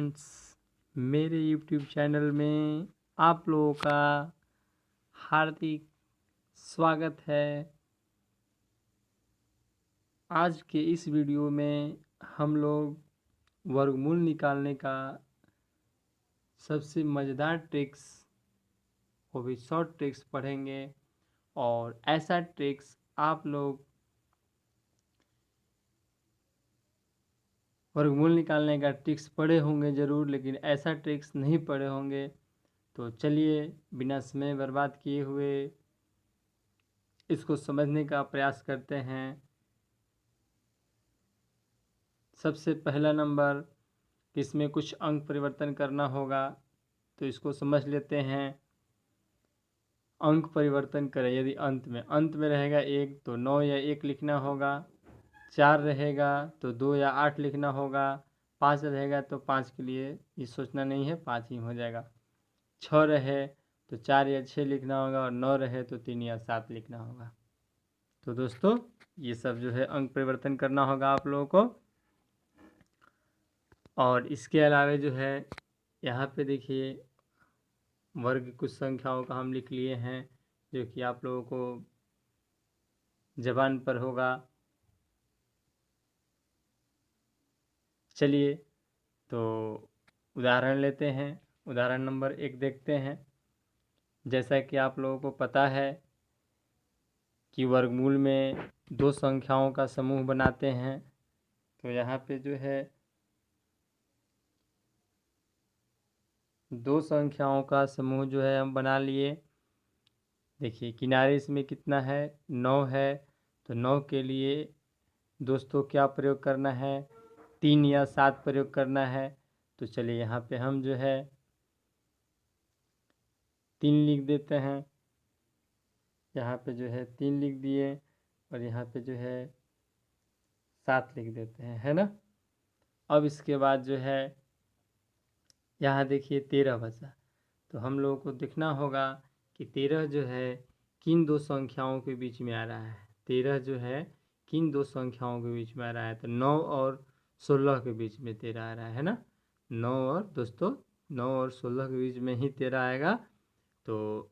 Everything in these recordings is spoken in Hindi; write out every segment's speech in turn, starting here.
फ्रेंड्स, मेरे YouTube चैनल में आप लोगों का हार्दिक स्वागत है। आज के इस वीडियो में हम लोग वर्गमूल निकालने का सबसे मज़ेदार ट्रिक्स, वो भी शॉर्ट ट्रिक्स पढ़ेंगे। और ऐसा ट्रिक्स आप लोग वर्गमूल निकालने का ट्रिक्स पढ़े होंगे ज़रूर, लेकिन ऐसा ट्रिक्स नहीं पढ़े होंगे। तो चलिए बिना समय बर्बाद किए हुए इसको समझने का प्रयास करते हैं। सबसे पहला नंबर, इसमें कुछ अंक परिवर्तन करना होगा, तो इसको समझ लेते हैं। अंक परिवर्तन करें, यदि अंत में रहेगा 1 तो 9 या 1 लिखना होगा। 4 रहेगा तो 2 या 8 लिखना होगा। 5 रहेगा तो 5 के लिए ये सोचना नहीं है, 5 ही हो जाएगा। 6 रहे तो 4 या 6 लिखना होगा, और 9 रहे तो 3 या 7 लिखना होगा। तो दोस्तों ये सब जो है अंक परिवर्तन करना होगा आप लोगों को। और इसके अलावा जो है यहाँ पे देखिए वर्ग कुछ संख्याओं का हम लिख लिए हैं, जो कि आप लोगों को ज़बान पर होगा। चलिए तो उदाहरण लेते हैं। उदाहरण नंबर 1 देखते हैं। जैसा कि आप लोगों को पता है कि वर्गमूल में 2 संख्याओं का समूह बनाते हैं, तो यहाँ पे जो है 2 संख्याओं का समूह जो है हम बना लिए। देखिए किनारे इसमें कितना है, 9 है। तो 9 के लिए दोस्तों क्या प्रयोग करना है, 3 या 7 प्रयोग करना है। तो चलिए यहाँ पे हम जो है 3 लिख देते हैं। यहाँ पे जो है 3 लिख दिए, और यहाँ पे जो है 7 लिख देते हैं, है ना। अब इसके बाद जो है यहाँ देखिए 13 बचा। तो हम लोगों को देखना होगा कि 13 जो है किन 2 संख्याओं के बीच में आ रहा है। 13 जो है किन 2 संख्याओं के बीच में आ रहा है, तो 9 और 16 के बीच में 13 आ रहा है ना। 9 और 16 के बीच में ही 13 आएगा। तो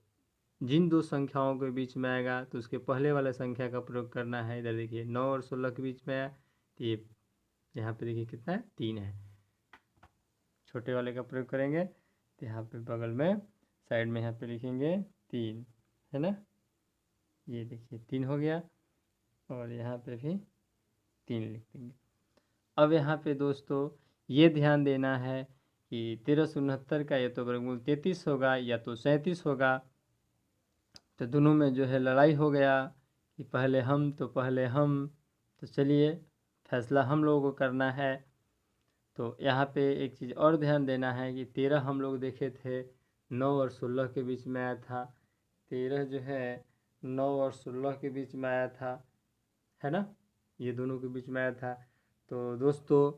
जिन 2 संख्याओं के बीच में आएगा तो उसके पहले वाला संख्या का प्रयोग करना है। इधर देखिए 9 और 16 के बीच में आया, तो ये यहाँ पे देखिए कितना है, 3 है। छोटे वाले का प्रयोग करेंगे तो यहाँ पे बगल में साइड में यहाँ पे लिखेंगे 3, है ना। ये देखिए 3 हो गया, और यहाँ पे भी 3 लिख देंगे। अब यहाँ पे दोस्तों ये ध्यान देना है कि 1369 का या तो वर्गमूल 33 होगा या तो 37 होगा। तो दोनों में जो है लड़ाई हो गया कि पहले हम तो पहले हम। तो चलिए फैसला हम लोगों को करना है। तो यहाँ पे एक चीज़ और ध्यान देना है कि 13 हम लोग देखे थे 9 और 16 के बीच में आया था। 13 जो है 9 और 16 के बीच में आया था, है ना। ये दोनों के बीच में आया था। तो दोस्तों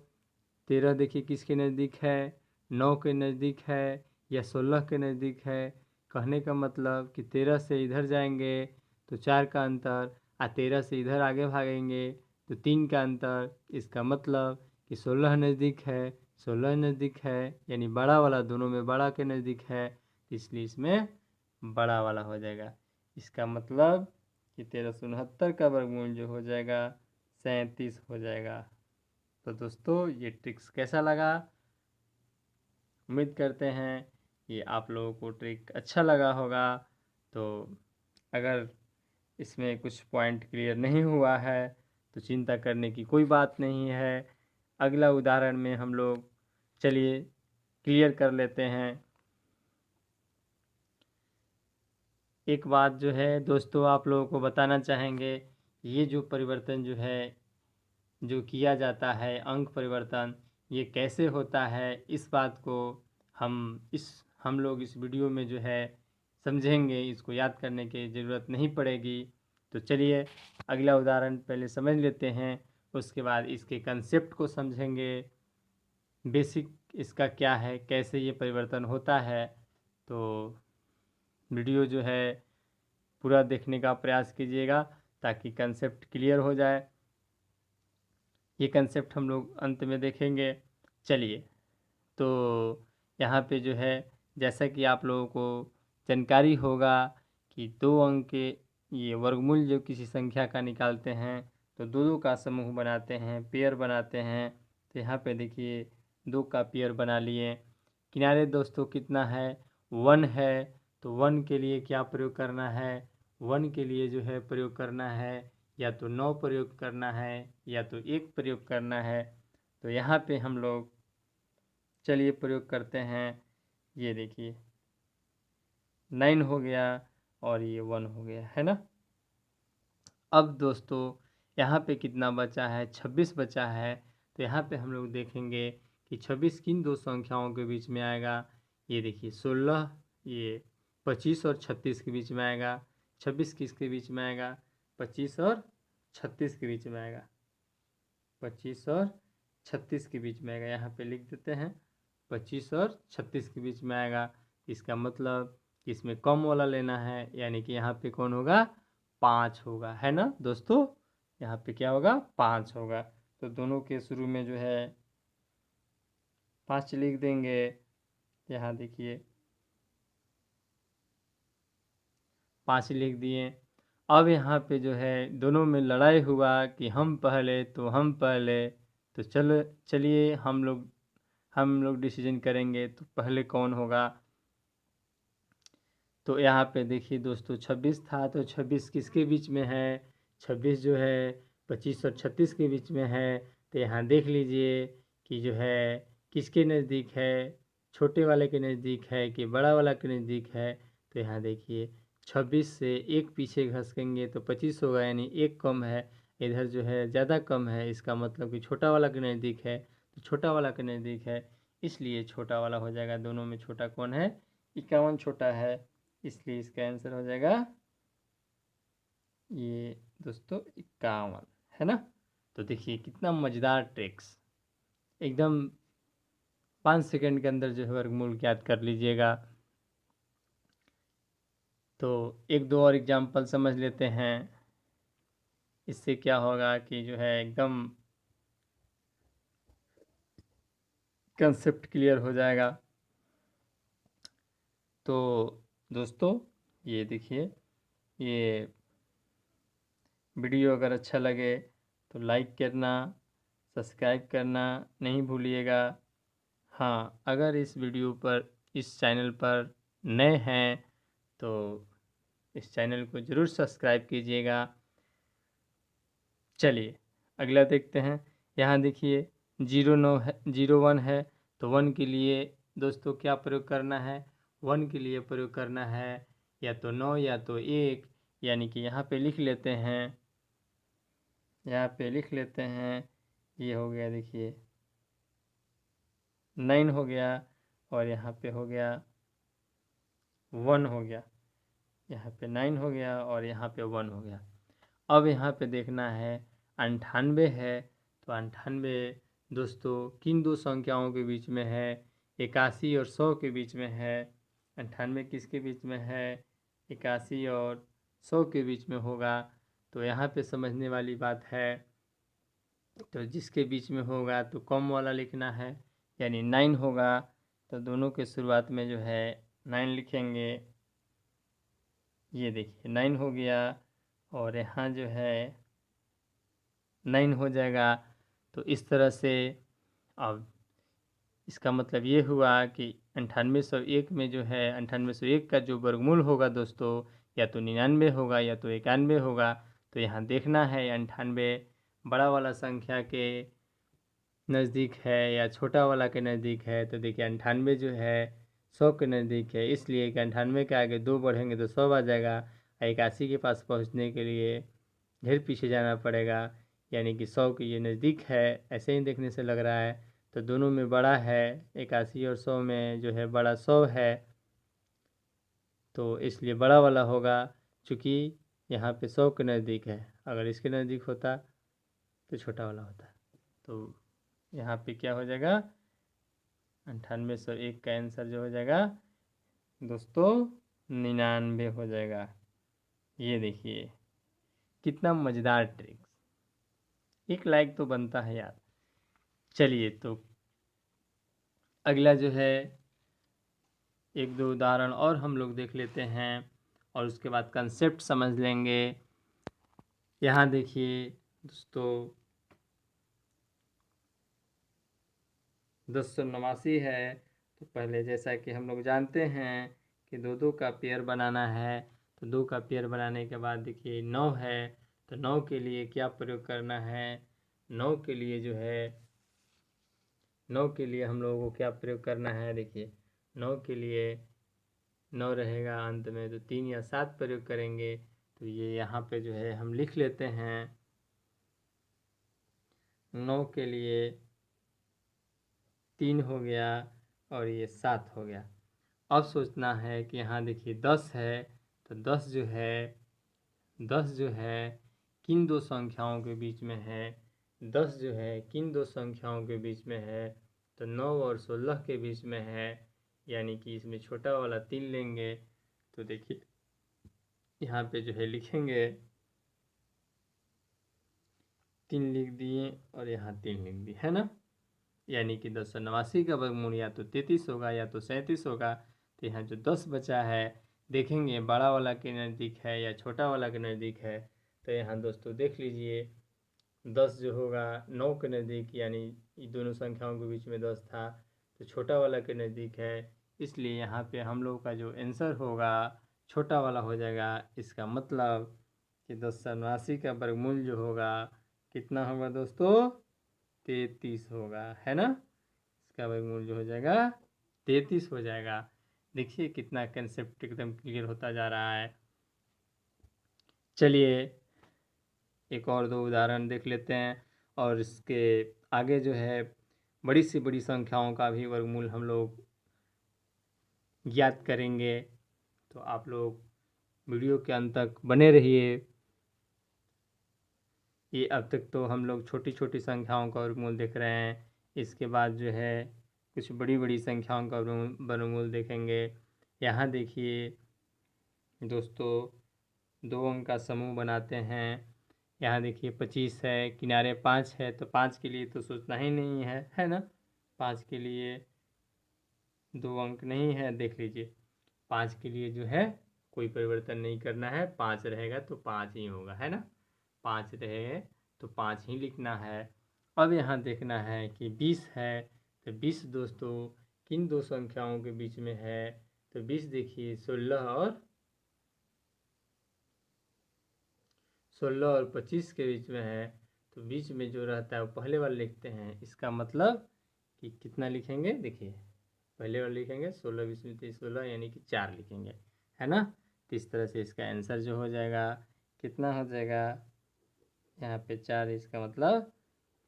13 देखिए किसके नज़दीक है, 9 के नज़दीक है या 16 के नज़दीक है। कहने का मतलब कि 13 से इधर जाएंगे तो 4 का अंतर, 13 से इधर आगे भागेंगे तो 3 का अंतर। इसका मतलब कि 16 नज़दीक है, 16 नज़दीक है, यानी बड़ा वाला दोनों में बड़ा के नज़दीक है, इसलिए इसमें बड़ा वाला हो जाएगा। इसका मतलब कि 1369 का वर्गमूल जो हो जाएगा 37 हो जाएगा। तो दोस्तों ये ट्रिक्स कैसा लगा, उम्मीद करते हैं कि आप लोगों को ट्रिक अच्छा लगा होगा। तो अगर इसमें कुछ पॉइंट क्लियर नहीं हुआ है तो चिंता करने की कोई बात नहीं है। अगला उदाहरण में हम लोग चलिए क्लियर कर लेते हैं। एक बात जो है दोस्तों आप लोगों को बताना चाहेंगे, ये जो परिवर्तन जो है जो किया जाता है अंक परिवर्तन, ये कैसे होता है, इस बात को हम लोग इस वीडियो में जो है समझेंगे। इसको याद करने की ज़रूरत नहीं पड़ेगी। तो चलिए अगला उदाहरण पहले समझ लेते हैं, उसके बाद इसके कंसेप्ट को समझेंगे, बेसिक इसका क्या है, कैसे ये परिवर्तन होता है। तो वीडियो जो है पूरा देखने का प्रयास कीजिएगा ताकि कंसेप्ट क्लियर हो जाए। ये कंसेप्ट हम लोग अंत में देखेंगे। चलिए तो यहाँ पे जो है जैसा कि आप लोगों को जानकारी होगा कि 2 अंक के ये वर्गमूल जो किसी संख्या का निकालते हैं तो 2 का समूह बनाते हैं, पेयर बनाते हैं। तो यहाँ पे देखिए 2 का पेयर बना लिए। किनारे दोस्तों कितना है, 1 है। तो 1 के लिए क्या प्रयोग करना है, 1 के लिए जो है प्रयोग करना है या तो 9 प्रयोग करना है या तो 1 प्रयोग करना है। तो यहाँ पे हम लोग चलिए प्रयोग करते हैं। ये देखिए 9 हो गया और ये 1 हो गया, है ना। अब दोस्तों यहाँ पे कितना बचा है, 26 बचा है। तो यहाँ पे हम लोग देखेंगे कि 26 किन 2 संख्याओं के बीच में आएगा। ये देखिए 16, ये 25 और 36 के बीच में आएगा। 26 किसके बीच में आएगा, 25 और 36 के बीच में आएगा। 25 और 36 के बीच में आएगा। यहाँ पे लिख देते हैं 25 और 36 के बीच में आएगा। इसका मतलब कि इसमें कम वाला लेना है, यानी कि यहाँ पे कौन होगा, 5 होगा, है ना दोस्तों। यहाँ पे क्या होगा, 5 होगा। तो दोनों के शुरू में जो है 5 लिख देंगे। यहाँ देखिए 5 लिख दिए। अब यहाँ पे जो है दोनों में लड़ाई हुआ कि हम पहले तो हम पहले। तो चलिए हम लोग डिसीजन करेंगे तो पहले कौन होगा। तो यहाँ पे देखिए दोस्तों 26 था, तो 26 किसके बीच में है, 26 जो है 25 और 36 के बीच में है। तो यहाँ देख लीजिए कि जो है किसके नज़दीक है, छोटे वाले के नज़दीक है कि बड़ा वाला के नज़दीक है। तो यहाँ देखिए 26 से 1 पीछे घसकेंगे तो 25 होगा, यानी 1 कम है। इधर जो है ज़्यादा कम है, इसका मतलब कि छोटा वाला के नज़दीक है। तो छोटा वाला के नज़दीक है, इसलिए छोटा वाला हो जाएगा। दोनों में छोटा कौन है, 51 छोटा है, इसलिए इसका आंसर हो जाएगा ये दोस्तों 51, है ना। तो देखिए कितना मज़ेदार ट्रिक्स, एकदम 5 सेकंड के अंदर जो है वर्गमूल ज्ञात कर लीजिएगा। तो 1-2 और एग्जाम्पल समझ लेते हैं। इससे क्या होगा कि जो है एकदम कंसेप्ट क्लियर हो जाएगा। तो दोस्तों ये देखिए, ये वीडियो अगर अच्छा लगे तो लाइक करना, सब्सक्राइब करना नहीं भूलिएगा। हाँ, अगर इस वीडियो पर, इस चैनल पर नए हैं तो इस चैनल को ज़रूर सब्सक्राइब कीजिएगा। चलिए अगला देखते हैं। यहाँ देखिए 09 है, 01 है। तो 1 के लिए दोस्तों क्या प्रयोग करना है, 1 के लिए प्रयोग करना है या तो 9 या तो 1, यानी कि यहाँ पे लिख लेते हैं, यहाँ पे लिख लेते हैं। ये हो गया देखिए 9 हो गया और यहाँ पे हो गया 1 हो गया। यहाँ पे 9 हो गया और यहाँ पे 1 हो गया। अब यहाँ पे देखना है 98 है। तो 98 दोस्तों किन 2 संख्याओं के बीच में है, 81 और 100 के बीच में है। 98 किसके बीच में है, 81 और 100 के बीच में होगा। तो यहाँ पे समझने वाली बात है, तो जिसके बीच में होगा तो कम वाला लिखना है, यानी 9 होगा। तो दोनों के शुरुआत में जो है 9 लिखेंगे। ये देखिए 9 हो गया और यहाँ जो है 9 हो जाएगा। तो इस तरह से अब इसका मतलब ये हुआ कि 9801 में जो है 9801 का जो वर्गमूल होगा दोस्तों, या तो 99 होगा या तो 91 होगा। तो यहाँ देखना है 98 बड़ा वाला संख्या के नज़दीक है या छोटा वाला के नज़दीक है। तो देखिए 98 जो है 100 के नज़दीक है, इसलिए कि 98 के आगे 2 बढ़ेंगे तो 100 आ जाएगा। 81 के पास पहुँचने के लिए ढेर पीछे जाना पड़ेगा, यानी कि 100 के ये नज़दीक है, ऐसे ही देखने से लग रहा है। तो दोनों में बड़ा है, 81 और 100 में जो है बड़ा 100 है, तो इसलिए बड़ा वाला होगा। चूँकि यहाँ पे 100 के नज़दीक है, अगर इसके नज़दीक होता तो छोटा वाला होता। तो यहाँ पे क्या हो जाएगा, 9801 का आंसर जो हो जाएगा दोस्तों 99 हो जाएगा। ये देखिए कितना मज़ेदार ट्रिक्स, एक लाइक तो बनता है यार। चलिए तो अगला जो है एक दो उदाहरण और हम लोग देख लेते हैं और उसके बाद कंसेप्ट समझ लेंगे। यहाँ देखिए दोस्तों 1089 है, तो पहले जैसा कि हम लोग जानते हैं कि दो दो का पेयर बनाना है, तो 2 का पेयर बनाने के बाद देखिए 9 है, तो 9 के लिए क्या प्रयोग करना है, 9 के लिए जो है 9 के लिए हम लोगों को क्या प्रयोग करना है, देखिए 9 के लिए 9 रहेगा अंत में, तो 3 या 7 प्रयोग करेंगे। तो ये यहाँ पे जो है हम लिख लेते हैं 9 के लिए 3 हो गया और ये 7 हो गया। अब सोचना है कि यहाँ देखिए 10 है, तो 10 जो है किन दो संख्याओं के बीच में है, 10 जो है किन दो संख्याओं के बीच में है, तो 9 और 16 के बीच में है, यानी कि इसमें छोटा वाला 3 लेंगे। तो देखिए यहाँ पे जो है लिखेंगे 3 लिख दिए और यहाँ 3 लिख दिए, है ना। यानी कि 1089 का वर्गमूल या तो 33 होगा या तो 37 होगा। तो यहाँ जो 10 बचा है देखेंगे बड़ा वाला के नज़दीक है या छोटा वाला के नज़दीक है। तो यहाँ दोस्तों देख लीजिए 10 जो होगा 9 के नज़दीक, यानी इन दोनों संख्याओं के बीच में 10 था, तो छोटा वाला के नज़दीक है, इसलिए यहाँ पे हम लोग का जो आंसर होगा छोटा वाला हो जाएगा। इसका मतलब कि 1089 का वर्गमूल जो होगा कितना होगा दोस्तों, 33 होगा, है ना। इसका वर्गमूल जो हो जाएगा 33 हो जाएगा। देखिए कितना कंसेप्ट एकदम क्लियर होता जा रहा है। चलिए एक और दो उदाहरण देख लेते हैं और इसके आगे जो है बड़ी से बड़ी संख्याओं का भी वर्गमूल हम लोग ज्ञात करेंगे। तो आप लोग वीडियो के अंत तक बने रहिए। ये अब तक तो हम लोग छोटी छोटी संख्याओं का वर्गमूल देख रहे हैं, इसके बाद जो है कुछ बड़ी बड़ी संख्याओं का वर्गमूल देखेंगे। यहाँ देखिए दोस्तों 2 अंक का समूह बनाते हैं। यहाँ देखिए 25 है, किनारे 5 है, तो 5 के लिए तो सोचना ही नहीं है ना। 5 के लिए 2 अंक नहीं है, देख लीजिए 5 के लिए जो है कोई परिवर्तन नहीं करना है, 5 रहेगा तो 5 ही होगा, है ना। 5 रहे तो 5 ही लिखना है। अब यहाँ देखना है कि 20 है, तो 20 दोस्तों किन दो संख्याओं के बीच में है, तो 20 देखिए 16 और 25 के बीच में है, तो बीच में जो रहता है वो पहले वाला लिखते हैं। इसका मतलब कि कितना लिखेंगे, देखिए पहले वाला लिखेंगे 16 20 में 23 16, यानी कि 4 लिखेंगे, है ना। तो इस तरह से इसका आंसर जो हो जाएगा कितना हो जाएगा, यहाँ पे 4, इसका मतलब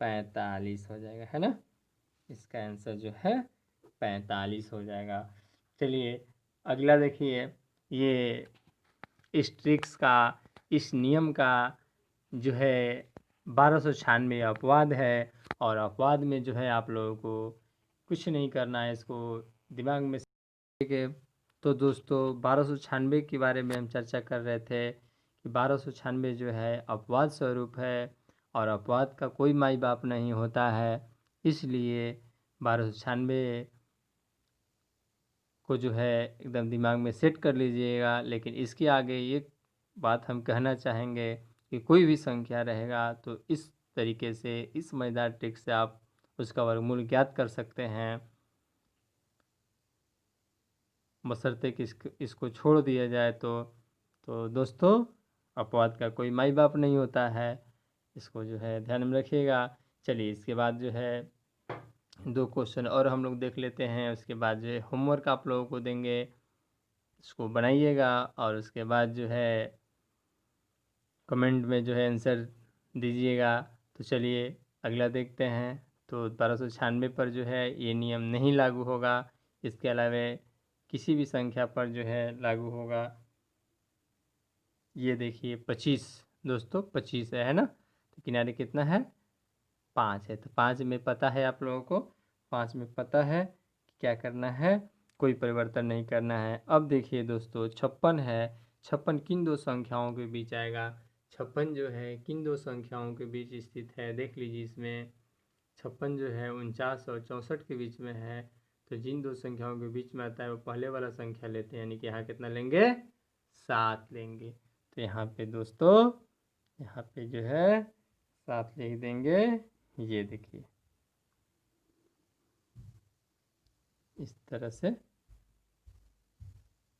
45 हो जाएगा, है ना। इसका आंसर जो है 45 हो जाएगा। चलिए अगला देखिए, ये इस ट्रिक्स का, इस नियम का जो है 1296 अपवाद है, और अपवाद में जो है आप लोगों को कुछ नहीं करना है, इसको दिमाग में के। तो दोस्तों 1296 के बारे में हम चर्चा कर रहे थे कि 1296 जो है अपवाद स्वरूप है, और अपवाद का कोई माई बाप नहीं होता है, इसलिए 1296 को जो है एकदम दिमाग में सेट कर लीजिएगा। लेकिन इसके आगे एक बात हम कहना चाहेंगे कि कोई भी संख्या रहेगा तो इस तरीके से, इस मज़ेदार ट्रिक से आप उसका वर्गमूल ज्ञात कर सकते हैं, बशर्ते कि इसको छोड़ दिया जाए। तो दोस्तों अपवाद का कोई माई बाप नहीं होता है, इसको जो है ध्यान में रखिएगा। चलिए इसके बाद जो है 2 क्वेश्चन और हम लोग देख लेते हैं, उसके बाद जो है होमवर्क आप लोगों को देंगे, इसको बनाइएगा और उसके बाद जो है कमेंट में जो है आंसर दीजिएगा। तो चलिए अगला देखते हैं। तो 1296 पर जो है ये नियम नहीं लागू होगा, इसके अलावा किसी भी संख्या पर जो है लागू होगा। ये देखिए 25 दोस्तों 25 है ना, तो किनारे कितना है 5 है, तो 5 में पता है आप लोगों को, 5 में पता है कि क्या करना है, कोई परिवर्तन नहीं करना है। अब देखिए दोस्तों 56 है, 56 किन दो संख्याओं के बीच आएगा, 56 जो है किन दो संख्याओं के बीच स्थित है, देख लीजिए इसमें 56 जो है 49 और 64 के बीच में है। तो जिन दो संख्याओं के बीच में आता है वो पहले वाला संख्या लेते हैं, यानी कि यहाँ कितना लेंगे 7 लेंगे। तो यहाँ पे दोस्तों यहाँ पे जो है 7 लिख देंगे। ये देखिए इस तरह से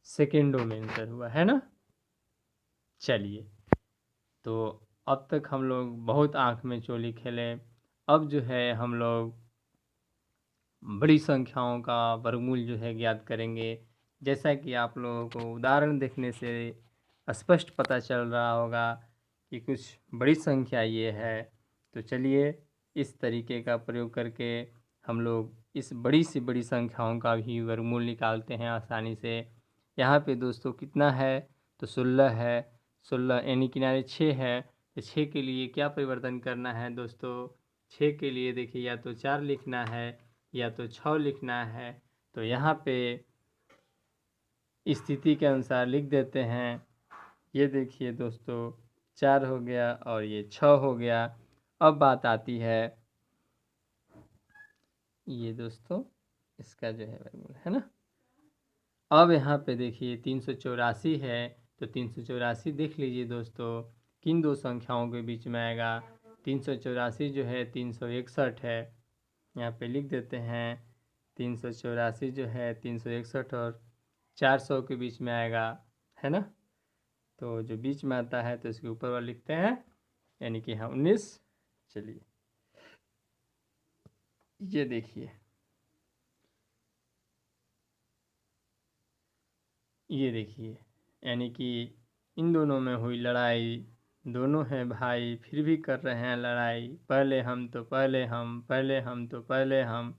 सेकेंडों में आंसर हुआ है ना। चलिए, तो अब तक हम लोग बहुत आँख में चोली खेले। अब जो है हम लोग बड़ी संख्याओं का वर्गमूल जो है ज्ञात करेंगे। जैसा कि आप लोगों को उदाहरण देखने से स्पष्ट पता चल रहा होगा कि कुछ बड़ी संख्या ये है। तो चलिए इस तरीके का प्रयोग करके हम लोग इस बड़ी से बड़ी संख्याओं का भी वर्गमूल निकालते हैं आसानी से। यहाँ पे दोस्तों कितना है, तो 16 है। 16 यानी किनारे 6 है, तो 6 के लिए क्या परिवर्तन करना है दोस्तों। 6 के लिए देखिए या तो 4 लिखना है या तो 6 लिखना है। तो यहाँ पे स्थिति के अनुसार लिख देते हैं। ये देखिए दोस्तों 4 हो गया और ये 6 हो गया। अब बात आती है ये दोस्तों इसका जो है वर्गमूल है ना। अब यहाँ पे देखिए 384 है, तो 384 देख लीजिए दोस्तों किन दो संख्याओं के बीच में आएगा। 384 जो है 361 है, यहाँ पे लिख देते हैं 384 जो है 361 और 400 के बीच में आएगा, है ना। तो जो बीच में आता है तो इसके ऊपर वाला लिखते हैं, यानी कि हाँ 19। चलिए ये देखिए, ये देखिए यानी कि इन दोनों में हुई लड़ाई। दोनों हैं भाई फिर भी कर रहे हैं लड़ाई। पहले हम तो पहले हम, पहले हम तो पहले हम।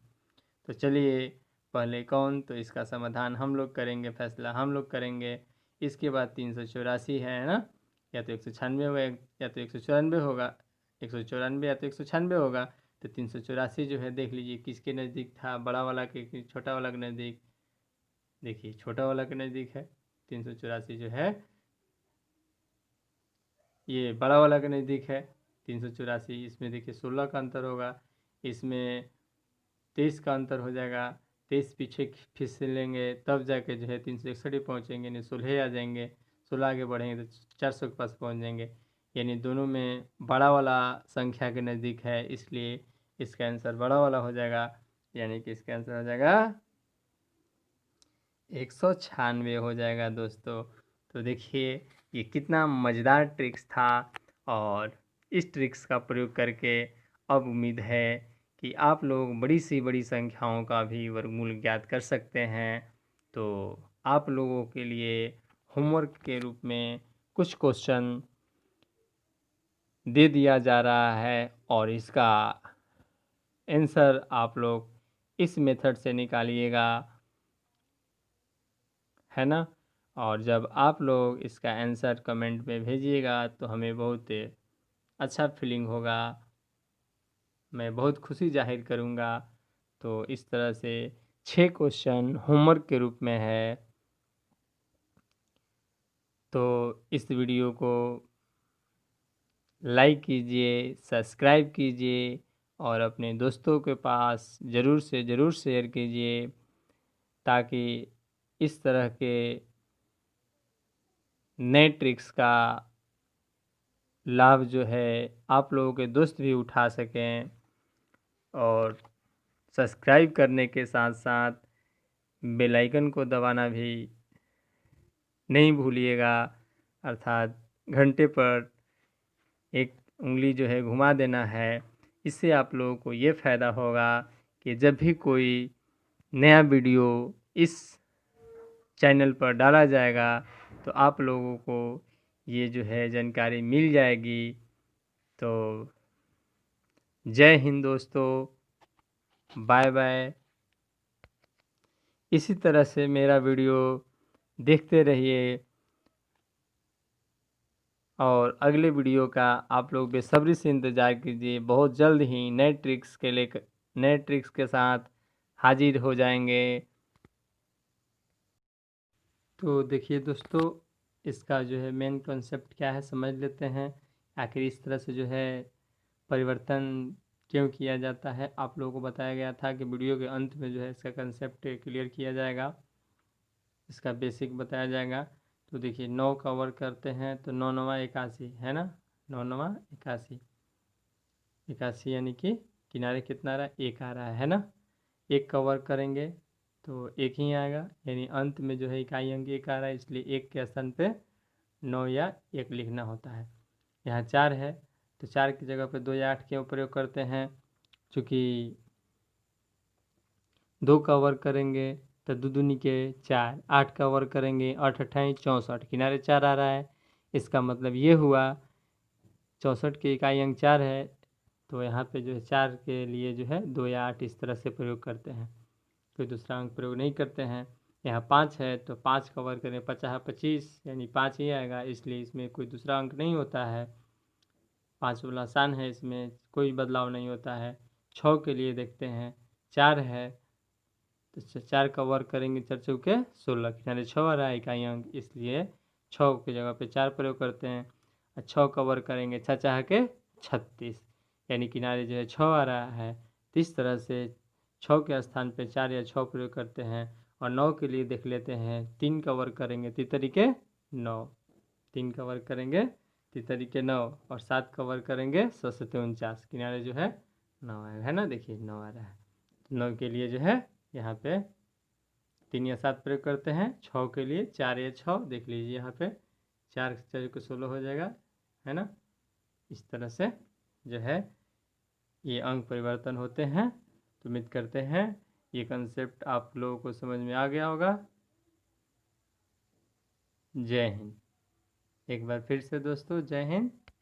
तो चलिए पहले कौन, तो इसका समाधान हम लोग करेंगे, फैसला हम लोग करेंगे। इसके बाद 384 है ना, या तो 196 होगा या तो 194 होगा। 194 या तो 196 होगा। तो 384 जो है देख लीजिए किसके नज़दीक था, बड़ा वाला के कि छोटा वाला के नज़दीक। देखिए छोटा वाला के नज़दीक है। 384 जो है ये बड़ा वाला के नज़दीक है। 384 इसमें देखिए 16 का अंतर होगा, इसमें 23 का अंतर हो जाएगा। 23 पीछे फिस लेंगे तब जाके जो है 361 ही पहुँचेंगे, नहीं 16 आ जाएंगे। 16 आगे बढ़ेंगे तो 400 के पास पहुँच जाएंगे। यानी दोनों में बड़ा वाला संख्या के नज़दीक है, इसलिए इसका आंसर बड़ा वाला हो जाएगा। यानी कि इसका आंसर हो जाएगा 196 हो जाएगा दोस्तों। तो देखिए ये कितना मज़ेदार ट्रिक्स था, और इस ट्रिक्स का प्रयोग करके अब उम्मीद है कि आप लोग बड़ी से बड़ी संख्याओं का भी वर्गमूल ज्ञात कर सकते हैं। तो आप लोगों के लिए होमवर्क के रूप में कुछ क्वेश्चन दे दिया जा रहा है, और इसका आंसर आप लोग इस मेथड से निकालिएगा, है ना। और जब आप लोग इसका आंसर कमेंट में भेजिएगा तो हमें बहुत अच्छा फीलिंग होगा, मैं बहुत खुशी जाहिर करूँगा। तो इस तरह से 6 क्वेश्चन होमवर्क के रूप में है। तो इस वीडियो को लाइक कीजिए, सब्सक्राइब कीजिए और अपने दोस्तों के पास ज़रूर से ज़रूर शेयर कीजिए, ताकि इस तरह के नए ट्रिक्स का लाभ जो है आप लोगों के दोस्त भी उठा सकें। और सब्सक्राइब करने के साथ साथ बेल आइकन को दबाना भी नहीं भूलिएगा, अर्थात घंटे पर एक उंगली जो है घुमा देना है। इससे आप लोगों को ये फ़ायदा होगा कि जब भी कोई नया वीडियो इस चैनल पर डाला जाएगा तो आप लोगों को ये जो है जानकारी मिल जाएगी। तो जय हिंद दोस्तों, बाय बाय। इसी तरह से मेरा वीडियो देखते रहिए, और अगले वीडियो का आप लोग बेसब्री से इंतज़ार कीजिए। बहुत जल्द ही नए ट्रिक्स के साथ हाजिर हो जाएंगे। तो देखिए दोस्तों इसका जो है मेन कॉन्सेप्ट क्या है समझ लेते हैं। आखिर इस तरह से जो है परिवर्तन क्यों किया जाता है आप लोगों को बताया गया था कि वीडियो के अंत में जो है इसका कंसेप्ट क्लियर किया जाएगा, इसका बेसिक बताया जाएगा। तो देखिए 9 का वर्ग करते हैं तो 9 9 81 है ना, 9 9 81, 81 यानी कि किनारे कितना आ रहा है, एक आ रहा है ना। एक का वर्ग करेंगे तो एक ही आएगा, यानी अंत में जो है इकाई अंक एक आ रहा है, इसलिए एक के स्थान पे 9 या 1 लिखना होता है। यहाँ 4 है तो 4 की जगह पे 2 या 8 क्यों प्रयोग करते हैं, चूँकि 2 का वर्ग करेंगे तो 2 दूनी के 4, 8 का वर्ग करेंगे 8 अट्ठाईस 64, किनारे 4 आ रहा है, इसका मतलब ये हुआ 64 की इकाई अंक 4 है, तो यहाँ पे जो है 4 के लिए जो है 2 या 8 इस तरह से प्रयोग करते हैं, कोई दूसरा अंक प्रयोग नहीं करते हैं। यहाँ 5 है तो 5 का वर्ग करें 50 25, यानी 5 ही आएगा, इसलिए इसमें कोई दूसरा अंक नहीं होता है। 5 वाला आसान है, इसमें कोई बदलाव नहीं होता है। 6 के लिए देखते हैं, 4 है तो 4 का वर्ग करेंगे 4 चौके 16, किनारे 6 आ रहा है इकाई अंक, इसलिए 6 की जगह पे 4 प्रयोग करते हैं। और 6 का वर्ग करेंगे 6 चाह के 36, यानी किनारे जो है 6 आ रहा है, तो इस तरह से 6 के स्थान पे 4 या 6 प्रयोग करते हैं। और 9 के लिए देख लेते हैं, 3 का वर्ग करेंगे 3 तरीके 9, 3 का वर्ग करेंगे 3 तरीके 9, और 7 का वर्ग करेंगे 100 सत्ते 49, किनारे जो है 9 आएगा, है ना, देखिए 9 आ रहा है। 9 के लिए जो है यहाँ पे 3 या 7 प्रयोग करते हैं। 6 के लिए 4 या 6 देख लीजिए, यहाँ पे 4 4 को 16 हो जाएगा, है ना। इस तरह से जो है ये अंक परिवर्तन होते हैं। तो उम्मीद करते हैं ये कंसेप्ट आप लोगों को समझ में आ गया होगा। जय हिंद। एक बार फिर से दोस्तों, जय हिंद।